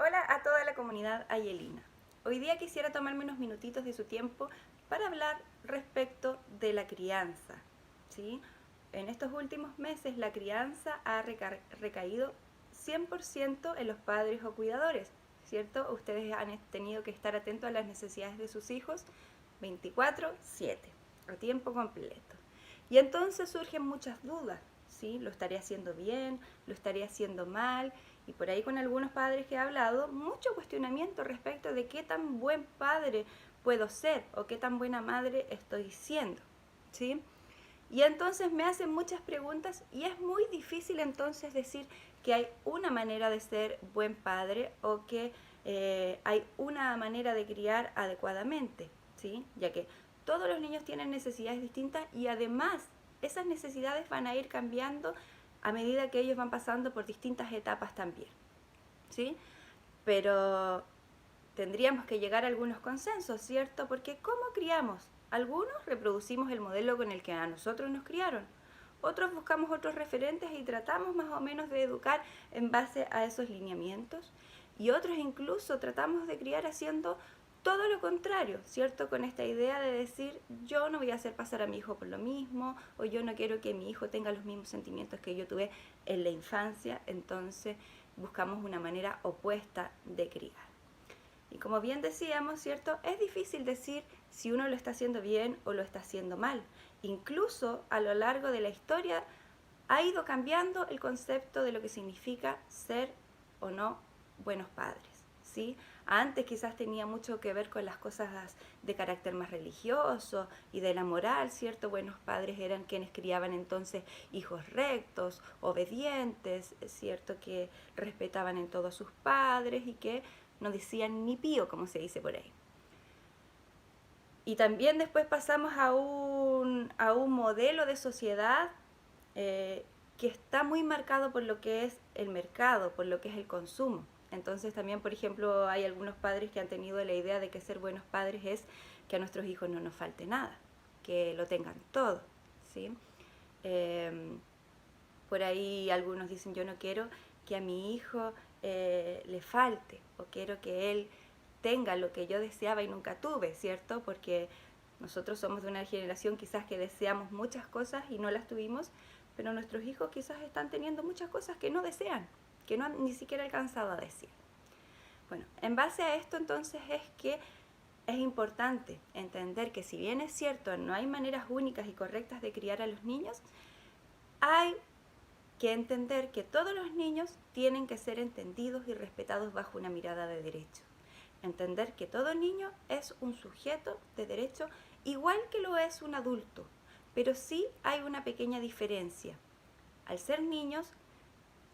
Hola a toda la comunidad ayelina. Hoy día quisiera tomarme unos minutitos de su tiempo para hablar respecto de la crianza. ¿Sí? En estos últimos meses la crianza ha recaído 100% en los padres o cuidadores, ¿cierto? Ustedes han tenido que estar atentos a las necesidades de sus hijos 24/7, a tiempo completo. Y entonces surgen muchas dudas, ¿sí? ¿Lo estaré haciendo bien? ¿Lo estaré haciendo mal? Y por ahí con algunos padres que he hablado, mucho cuestionamiento respecto de qué tan buen padre puedo ser o qué tan buena madre estoy siendo, ¿sí? Y entonces me hacen muchas preguntas y es muy difícil entonces decir que hay una manera de ser buen padre o que hay una manera de criar adecuadamente, ¿sí? Ya que todos los niños tienen necesidades distintas y además esas necesidades van a ir cambiando a medida que ellos van pasando por distintas etapas también, ¿sí? Pero tendríamos que llegar a algunos consensos, ¿cierto? Porque ¿cómo criamos? Algunos reproducimos el modelo con el que a nosotros nos criaron. Otros buscamos otros referentes y tratamos más o menos de educar en base a esos lineamientos. Y otros incluso tratamos de criar haciendo todo lo contrario, ¿cierto? Con esta idea de decir, yo no voy a hacer pasar a mi hijo por lo mismo, o yo no quiero que mi hijo tenga los mismos sentimientos que yo tuve en la infancia, entonces buscamos una manera opuesta de criar. Y como bien decíamos, ¿cierto? Es difícil decir si uno lo está haciendo bien o lo está haciendo mal. Incluso a lo largo de la historia ha ido cambiando el concepto de lo que significa ser o no buenos padres, ¿sí? Antes quizás tenía mucho que ver con las cosas de carácter más religioso y de la moral, ¿cierto? Buenos padres eran quienes criaban entonces hijos rectos, obedientes, ¿cierto? Que respetaban en todo a sus padres y que no decían ni pío, como se dice por ahí. Y también después pasamos a un modelo de sociedad que está muy marcado por lo que es el mercado, por lo que es el consumo. Entonces también, por ejemplo, hay algunos padres que han tenido la idea de que ser buenos padres es que a nuestros hijos no nos falte nada, que lo tengan todo, ¿sí? Eh, por ahí algunos dicen, yo no quiero que a mi hijo le falte, o quiero que él tenga lo que yo deseaba y nunca tuve, ¿cierto? Porque nosotros somos de una generación quizás que deseamos muchas cosas y no las tuvimos, pero nuestros hijos quizás están teniendo muchas cosas que no desean, que no han ni siquiera alcanzado a decir. Bueno, en base a esto entonces es que es importante entender que si bien es cierto, no hay maneras únicas y correctas de criar a los niños, hay que entender que todos los niños tienen que ser entendidos y respetados bajo una mirada de derecho. Entender que todo niño es un sujeto de derecho igual que lo es un adulto, pero sí hay una pequeña diferencia. Al ser niños,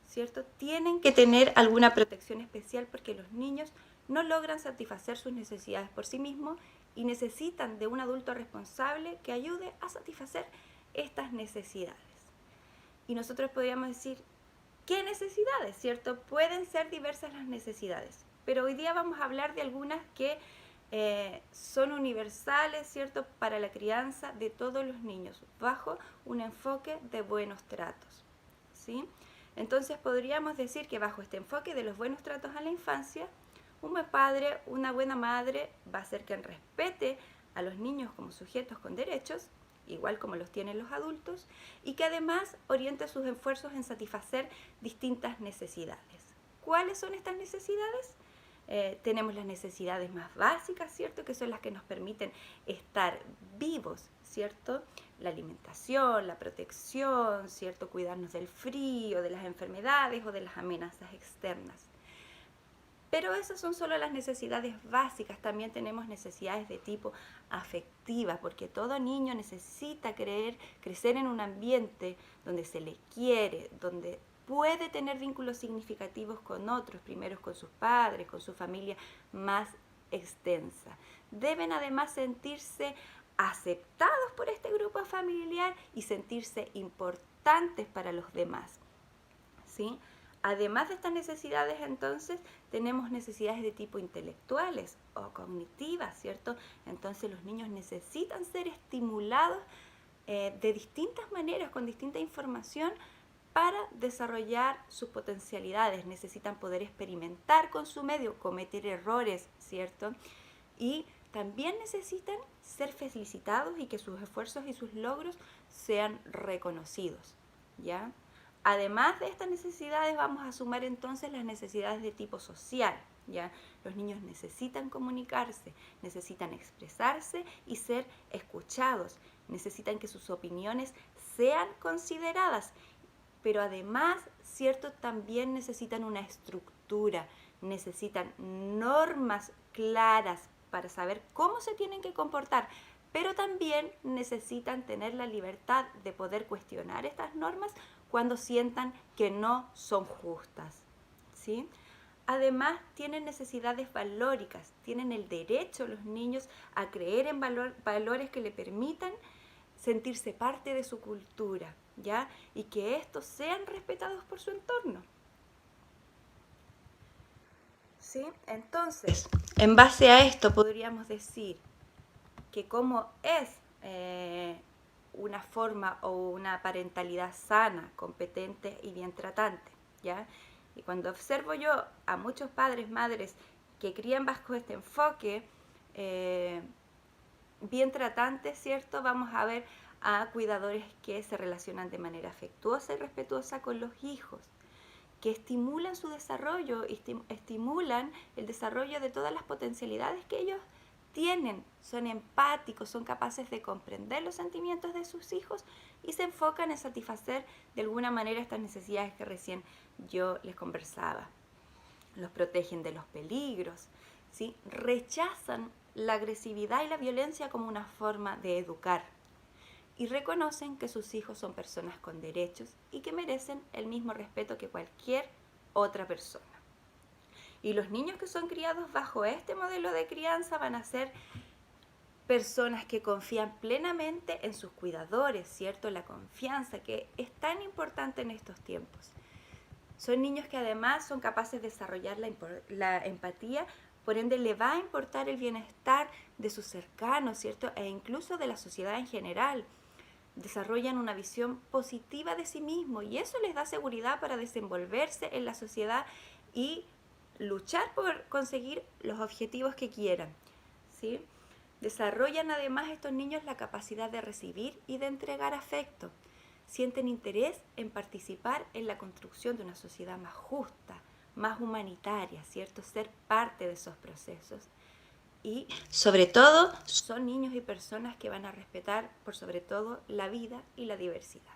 ¿cierto? Tienen que tener alguna protección especial porque los niños no logran satisfacer sus necesidades por sí mismos y necesitan de un adulto responsable que ayude a satisfacer estas necesidades. Y nosotros podríamos decir, ¿qué necesidades? ¿Cierto? Pueden ser diversas las necesidades, pero hoy día vamos a hablar de algunas que son universales, ¿cierto? Para la crianza de todos los niños, bajo un enfoque de buenos tratos, ¿sí? Entonces podríamos decir que bajo este enfoque de los buenos tratos a la infancia, un buen padre, una buena madre va a ser quien respete a los niños como sujetos con derechos, igual como los tienen los adultos, y que además oriente sus esfuerzos en satisfacer distintas necesidades. ¿Cuáles son estas necesidades? Tenemos las necesidades más básicas, ¿cierto? Que son las que nos permiten estar vivos, ¿cierto? La alimentación, la protección, ¿cierto? Cuidarnos del frío, de las enfermedades o de las amenazas externas. Pero esas son solo las necesidades básicas, también tenemos necesidades de tipo afectiva, porque todo niño necesita crecer en un ambiente donde se le quiere, donde puede tener vínculos significativos con otros, primero con sus padres, con su familia más extensa. Deben además sentirse aceptados por este grupo familiar y sentirse importantes para los demás, ¿sí? Además de estas necesidades, entonces, tenemos necesidades de tipo intelectuales o cognitivas, ¿cierto? Entonces los niños necesitan ser estimulados de distintas maneras, con distinta información, para desarrollar sus potencialidades, necesitan poder experimentar con su medio, cometer errores, ¿cierto? Y también necesitan ser felicitados y que sus esfuerzos y sus logros sean reconocidos, ¿ya? Además de estas necesidades, vamos a sumar entonces las necesidades de tipo social, ¿ya? Los niños necesitan comunicarse, necesitan expresarse y ser escuchados, necesitan que sus opiniones sean consideradas, pero además, ¿cierto? También necesitan una estructura, necesitan normas claras para saber cómo se tienen que comportar, pero también necesitan tener la libertad de poder cuestionar estas normas cuando sientan que no son justas, ¿sí? Además, tienen necesidades valóricas, tienen el derecho los niños a creer en valores que le permitan sentirse parte de su cultura, ¿ya? Y que estos sean respetados por su entorno. ¿Sí? Entonces, en base a esto podríamos decir que como es una forma o una parentalidad sana, competente y bien tratante, ¿ya? Y cuando observo yo a muchos padres, madres que crían bajo este enfoque bien tratante, ¿cierto? Vamos a ver a cuidadores que se relacionan de manera afectuosa y respetuosa con los hijos, que estimulan su desarrollo, estimulan el desarrollo de todas las potencialidades que ellos tienen, son empáticos, son capaces de comprender los sentimientos de sus hijos y se enfocan en satisfacer de alguna manera estas necesidades que recién yo les conversaba. Los protegen de los peligros, ¿sí? Rechazan la agresividad y la violencia como una forma de educar y reconocen que sus hijos son personas con derechos y que merecen el mismo respeto que cualquier otra persona. Y los niños que son criados bajo este modelo de crianza van a ser personas que confían plenamente en sus cuidadores, ¿cierto? La confianza que es tan importante en estos tiempos. Son niños que además son capaces de desarrollar la empatía, por ende le va a importar el bienestar de sus cercanos, ¿cierto? E incluso de la sociedad en general. Desarrollan una visión positiva de sí mismo y eso les da seguridad para desenvolverse en la sociedad y luchar por conseguir los objetivos que quieran, ¿sí? Desarrollan además estos niños la capacidad de recibir y de entregar afecto. Sienten interés en participar en la construcción de una sociedad más justa, más humanitaria, ¿cierto? Ser parte de esos procesos. Y sobre todo son niños y personas que van a respetar por sobre todo la vida y la diversidad.